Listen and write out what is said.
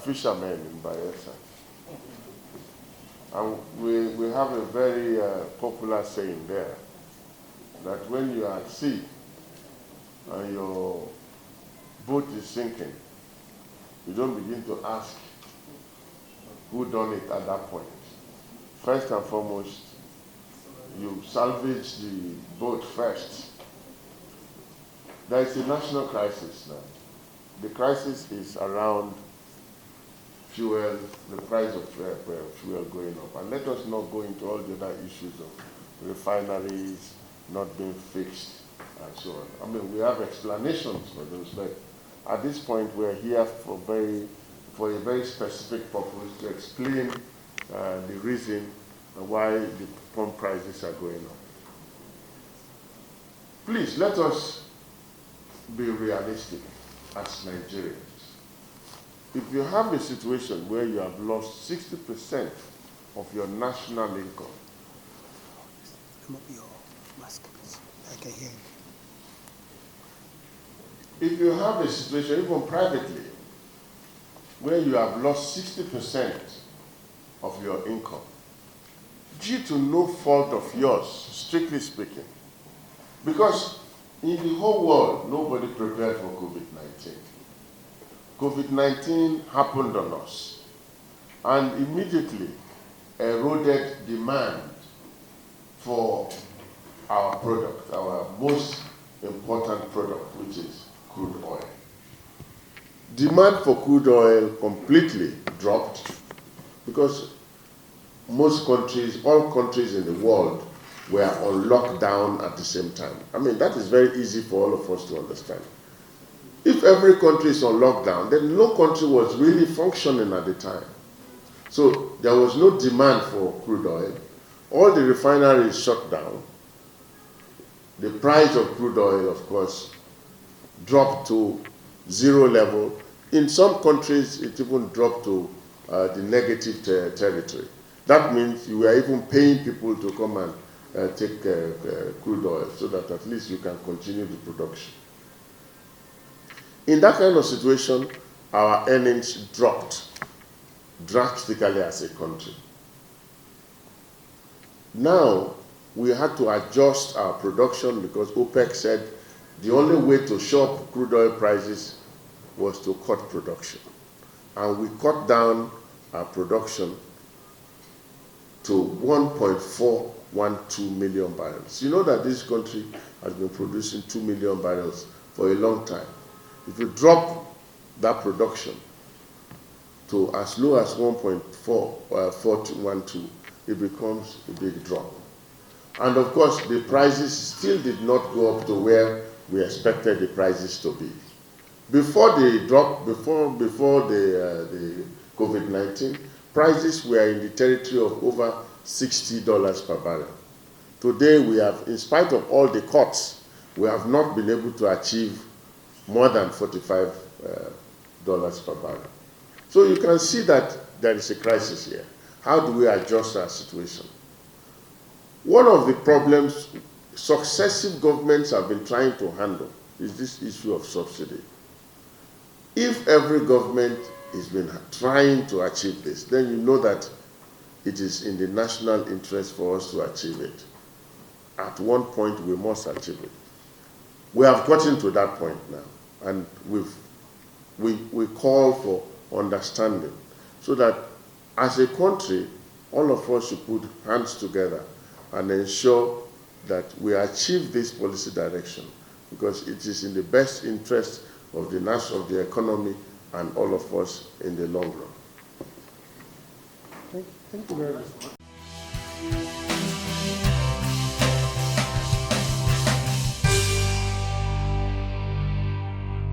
fishermen in Bayelsa. And we have a very popular saying there, that when you are at sea and your boat is sinking, you don't begin to ask who done it at that point. First and foremost, you salvage the boat first. There is a national crisis now. The crisis is around fuel, the price of fuel going up. And let us not go into all the other issues of refineries not being fixed and so on. I mean, we have explanations for those, but at this point we're here for a very specific purpose to explain the reason why the pump prices are going up. Please, let us be realistic as Nigerians. If you have a situation where you have lost 60% of your national income, I can hear you. If you have a situation, even privately, where you have lost 60% of your income, due to no fault of yours, strictly speaking, because in the whole world, nobody prepared for COVID-19. COVID-19 happened on us and immediately eroded demand for our product, our most important product, which is crude oil. Demand for crude oil completely dropped because most countries, all countries in the world, were on lockdown at the same time. I mean, that is very easy for all of us to understand. If every country is on lockdown, then no country was really functioning at the time. So there was no demand for crude oil. All the refineries shut down. The price of crude oil, of course, dropped to zero level. In some countries, it even dropped to the negative territory. That means you were even paying people to come and take crude oil so that at least you can continue the production. In that kind of situation, our earnings dropped drastically as a country. Now, we had to adjust our production because OPEC said the only way to shore up crude oil prices was to cut production. And we cut down our production to 1.412 million barrels. You know that this country has been producing 2 million barrels for a long time. If you drop that production to as low as 1.412, it becomes a big drop. And of course, the prices still did not go up to where we expected the prices to be. Before the drop, before the COVID-19, prices were in the territory of over $60 per barrel. Today, we have, in spite of all the cuts, we have not been able to achieve more than $45 per barrel. So you can see that there is a crisis here. How do we adjust our situation? One of the problems successive governments have been trying to handle is this issue of subsidy. If every government has been trying to achieve this, then you know that it is in the national interest for us to achieve it. At one point, we must achieve it. We have gotten to that point now, and we call for understanding so that as a country, all of us should put hands together and ensure that we achieve this policy direction because it is in the best interest of the nation, of the economy, and all of us in the long run. Thank you very much.